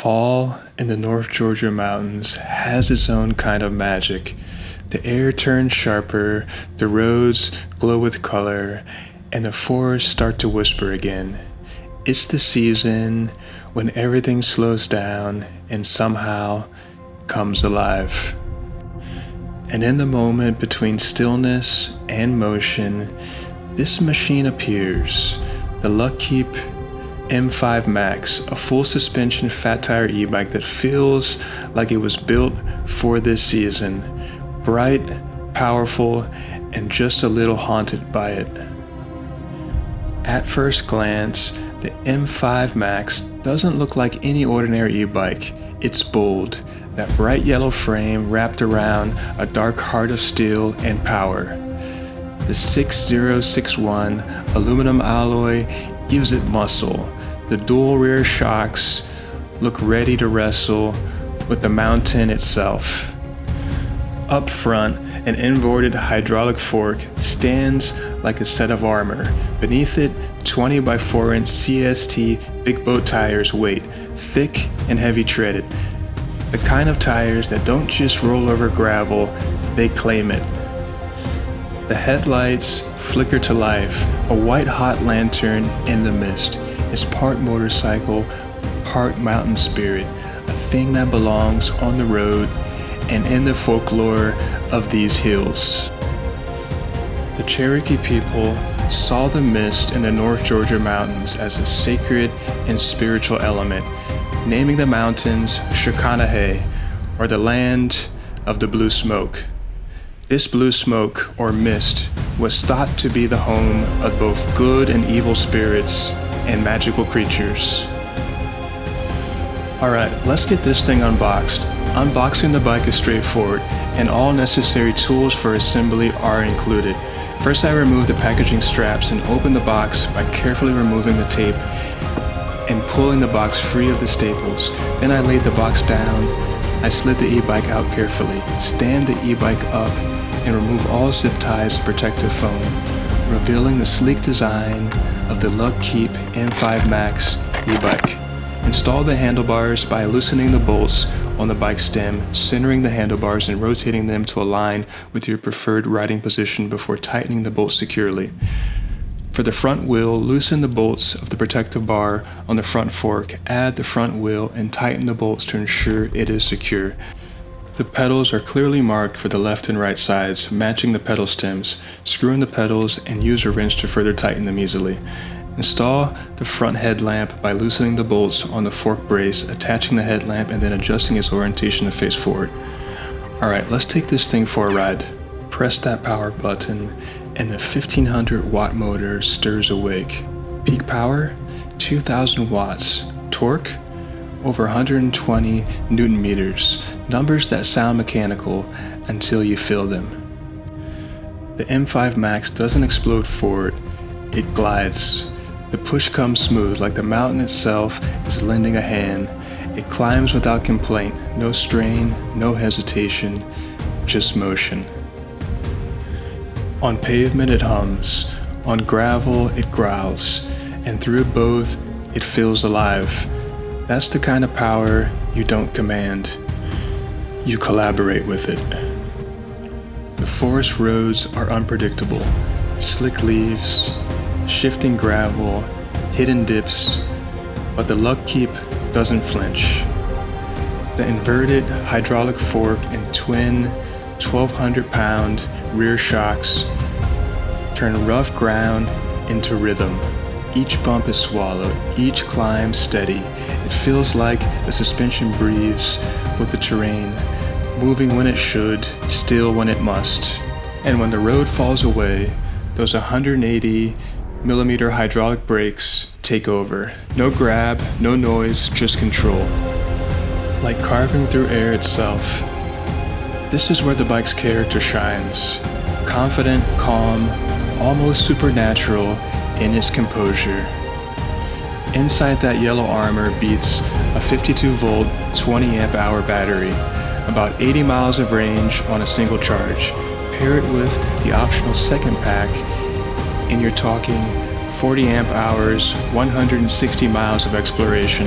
Fall in the North Georgia mountains has its own kind of magic. The air turns sharper, the roads glow with color, and the forests start to whisper again. It's the season when everything slows down and somehow comes alive. And in the moment between stillness and motion, this machine appears, the Luckeep M5 Max, a full suspension fat tire e-bike that feels like it was built for this season. Bright, powerful, and just a little haunted by it. At first glance, the M5 Max doesn't look like any ordinary e-bike. It's bold, that bright yellow frame wrapped around a dark heart of steel and power. The 6061 aluminum alloy gives it muscle. The dual rear shocks look ready to wrestle with the mountain itself. Up front, an inverted hydraulic fork stands like a set of armor. Beneath it, 20 by 4 inch CST big boat tires wait, thick and heavy treaded. The kind of tires that don't just roll over gravel, they claim it. The headlights flicker to life, a white hot lantern in the mist. It's part motorcycle, part mountain spirit, a thing that belongs on the road and in the folklore of these hills. The Cherokee people saw the mist in the North Georgia mountains as a sacred and spiritual element, naming the mountains Cherokee, or the land of the blue smoke. This blue smoke, or mist, was thought to be the home of both good and evil spirits and magical creatures. Alright, let's get this thing unboxed. Unboxing the bike is straightforward, and all necessary tools for assembly are included. First, I remove the packaging straps and open the box by carefully removing the tape and pulling the box free of the staples. Then I laid the box down. I slid the e-bike out carefully, stand the e-bike up, and remove all zip ties and protective foam, revealing the sleek design of the Luckeep M5 Max e-bike. Install the handlebars by loosening the bolts on the bike stem, centering the handlebars and rotating them to align with your preferred riding position before tightening the bolts securely. For the front wheel, loosen the bolts of the protective bar on the front fork, add the front wheel, and tighten the bolts to ensure it is secure. The pedals are clearly marked for the left and right sides, matching the pedal stems. Screw in the pedals and use a wrench to further tighten them easily. Install the front headlamp by loosening the bolts on the fork brace, attaching the headlamp, and then adjusting its orientation to face forward. Alright, let's take this thing for a ride. Press that power button and the 1500 watt motor stirs awake. Peak power, 2000 watts. Torque, over 120 Newton meters. Numbers that sound mechanical until you feel them. The M5 Max doesn't explode forward, it glides. The push comes smooth, like the mountain itself is lending a hand. It climbs without complaint, no strain, no hesitation, just motion. On pavement it hums, on gravel it growls, and through both it feels alive. That's the kind of power you don't command. You collaborate with it. The forest roads are unpredictable. Slick leaves, shifting gravel, hidden dips, but the Luckeep doesn't flinch. The inverted hydraulic fork and twin 1,200-pound rear shocks turn rough ground into rhythm. Each bump is swallowed, each climb steady. It feels like the suspension breathes with the terrain, moving when it should, still when it must. And when the road falls away, those 180mm hydraulic brakes take over. No grab, no noise, just control. Like carving through air itself. This is where the bike's character shines. Confident, calm, almost supernatural in its composure. Inside that yellow armor beats a 52-volt, 20-amp-hour battery, about 80 miles of range on a single charge. Pair it with the optional second pack, and you're talking 40 amp hours, 160 miles of exploration.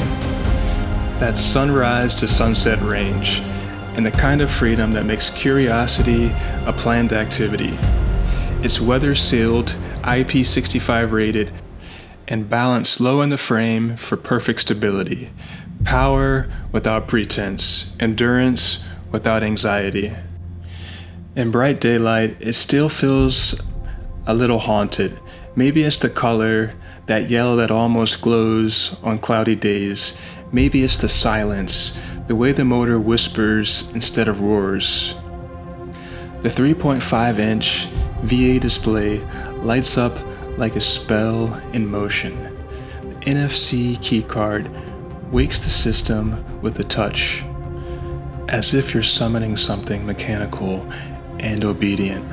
that sunrise to sunset range, and the kind of freedom that makes curiosity a planned activity. It's weather-sealed, IP65 rated, and balanced low in the frame for perfect stability. Power without pretense, endurance without anxiety. In bright daylight, it still feels a little haunted. Maybe it's the color, that yellow that almost glows on cloudy days. Maybe it's the silence, the way the motor whispers instead of roars. The 3.5-inch VA display lights up like a spell in motion. The NFC keycard wakes the system with a touch, as if you're summoning something mechanical and obedient.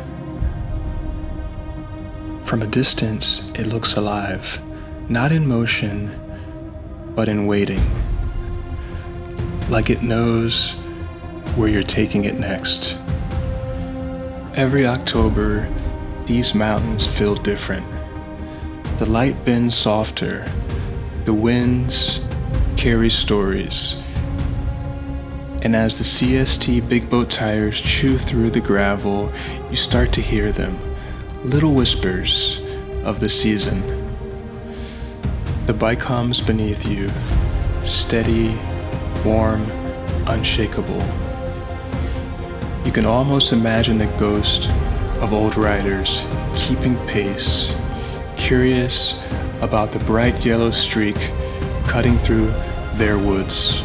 From a distance, it looks alive, not in motion, but in waiting. Like it knows where you're taking it next. Every October, these mountains feel different. The light bends softer. The winds carry stories. And as the CST big boat tires chew through the gravel, you start to hear them, little whispers of the season. The bike hums beneath you, steady, warm, unshakable. You can almost imagine the ghost of old riders keeping pace, curious about the bright yellow streak cutting through their woods.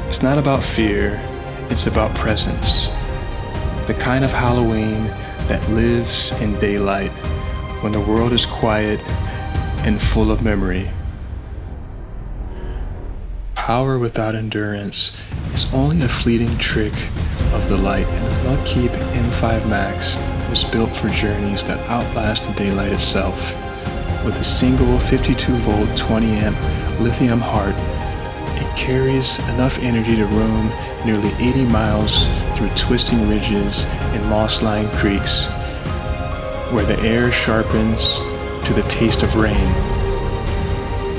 It's not about fear, it's about presence. The kind of Halloween that lives in daylight when the world is quiet and full of memory. Power without endurance is only a fleeting trick of the light, and the Luckeep M5 Max was built for journeys that outlast the daylight itself. With a single 52-volt 20-amp lithium heart, it carries enough energy to roam nearly 80 miles through twisting ridges and moss-lined creeks, where the air sharpens to the taste of rain.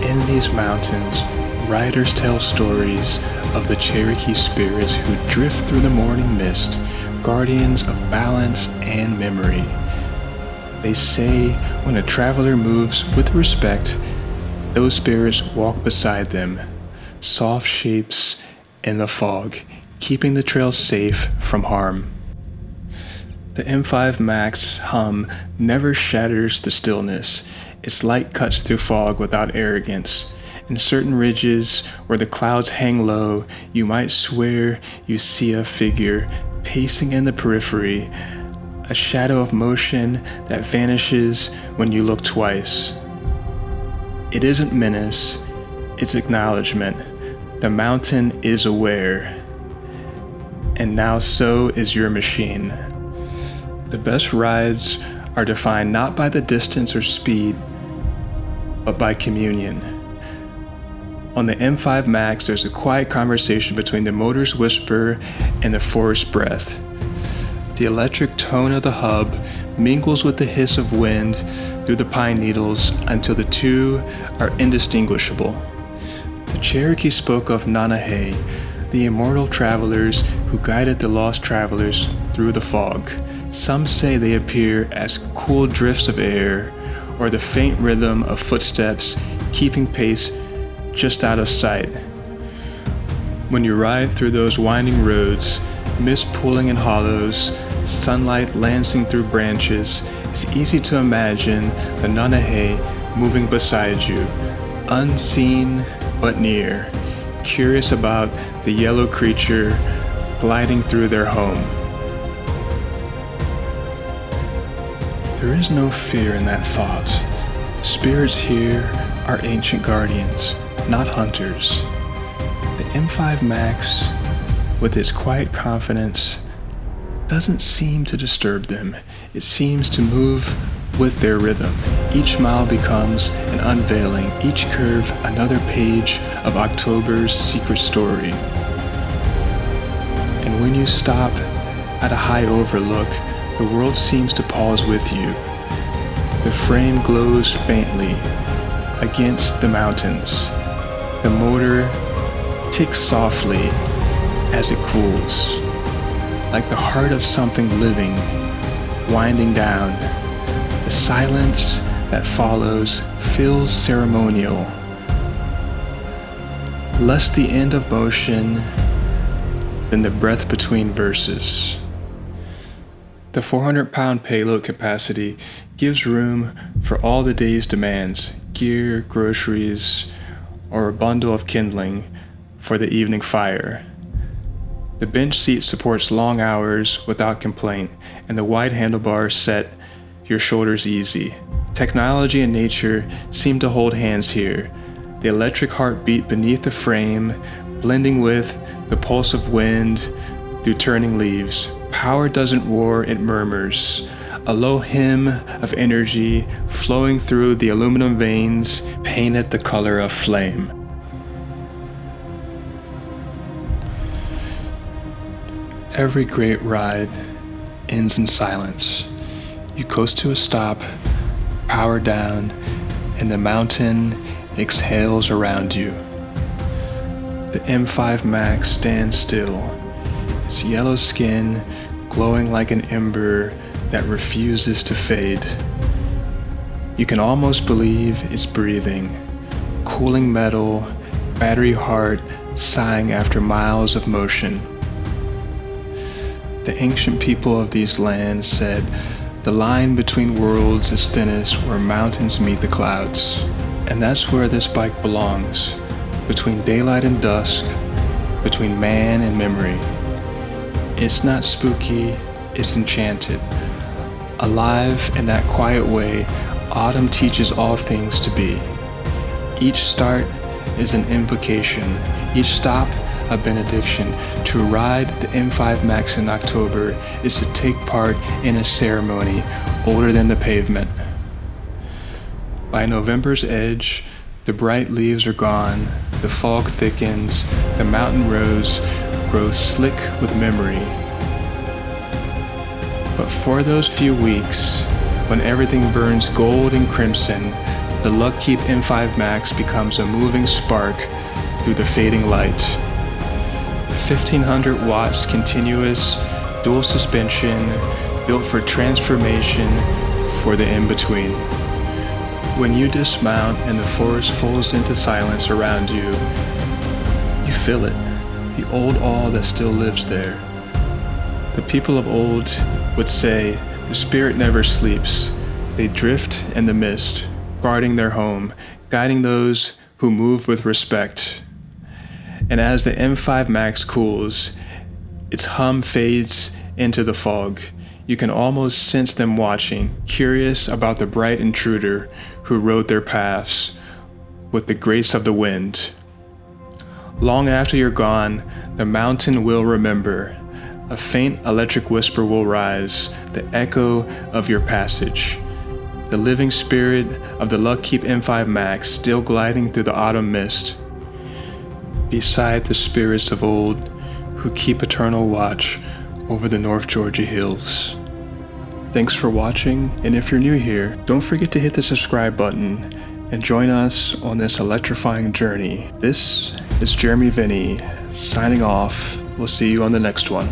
In these mountains, riders tell stories of the Cherokee spirits who drift through the morning mist, guardians of balance and memory. They say when a traveler moves with respect, those spirits walk beside them, soft shapes in the fog, keeping the trail safe from harm. The M5 Max hum never shatters the stillness. Its light cuts through fog without arrogance. In certain ridges where the clouds hang low, you might swear you see a figure pacing in the periphery, a shadow of motion that vanishes when you look twice. It isn't menace, it's acknowledgement. The mountain is aware, and now so is your machine. The best rides are defined not by the distance or speed, but by communion. On the M5 Max, there's a quiet conversation between the motor's whisper and the forest breath. The electric tone of the hub mingles with the hiss of wind through the pine needles until the two are indistinguishable. The Cherokee spoke of Nanahe, the immortal travelers who guided the lost travelers through the fog. Some say they appear as cool drifts of air, or the faint rhythm of footsteps keeping pace just out of sight. When you ride through those winding roads, mist pooling in hollows, sunlight lancing through branches, it's easy to imagine the Nanahe moving beside you, unseen but near, curious about the yellow creature gliding through their home. There is no fear in that thought. Spirits here are ancient guardians, not hunters. The M5 Max, with its quiet confidence, doesn't seem to disturb them. It seems to move with their rhythm. Each mile becomes an unveiling, each curve another page of October's secret story. And when you stop at a high overlook, the world seems to pause with you. The frame glows faintly against the mountains, The motor ticks softly as it cools, like the heart of something living, winding down. The silence that follows feels ceremonial, less the end of motion than the breath between verses. The 400-pound payload capacity gives room for all the day's demands, gear, groceries, or a bundle of kindling for the evening fire. The bench seat supports long hours without complaint, and the wide handlebars set your shoulders easy. Technology and nature seem to hold hands here. The electric heartbeat beneath the frame, blending with the pulse of wind through turning leaves. Power doesn't roar, it murmurs. A low hymn of energy flowing through the aluminum veins painted the color of flame. Every great ride ends in silence. You coast to a stop, power down, and the mountain exhales around you. The M5 Max stands still, its yellow skin glowing like an ember that refuses to fade. You can almost believe it's breathing, cooling metal, battery heart sighing after miles of motion. The ancient people of these lands said the line between worlds is thinnest where mountains meet the clouds. And that's where this bike belongs, between daylight and dusk, between man and memory. It's not spooky, it's enchanted. Alive in that quiet way, autumn teaches all things to be. Each start is an invocation, each stop a benediction. To ride the M5 Max in October is to take part in a ceremony older than the pavement. By November's edge, the bright leaves are gone, the fog thickens, the mountain rose grows slick with memory. But for those few weeks, when everything burns gold and crimson, the Luckeep M5 Max becomes a moving spark through the fading light. 1500 watts continuous dual suspension built for transformation for the in-between. When you dismount and the forest folds into silence around you, you feel it, the old awe that still lives there. The people of old would say the spirit never sleeps. They drift in the mist, guarding their home, guiding those who move with respect. And as the M5 Max cools, its hum fades into the fog. You can almost sense them watching, curious about the bright intruder who rode their paths with the grace of the wind. Long after you're gone, the mountain will remember. A faint electric whisper will rise, the echo of your passage. The living spirit of the Luckeep M5 Max still gliding through the autumn mist, beside the spirits of old who keep eternal watch over the North Georgia hills. Thanks for watching, and if you're new here, don't forget to hit the subscribe button and join us on this electrifying journey. This is Jeremy Vinny, signing off. We'll see you on the next one.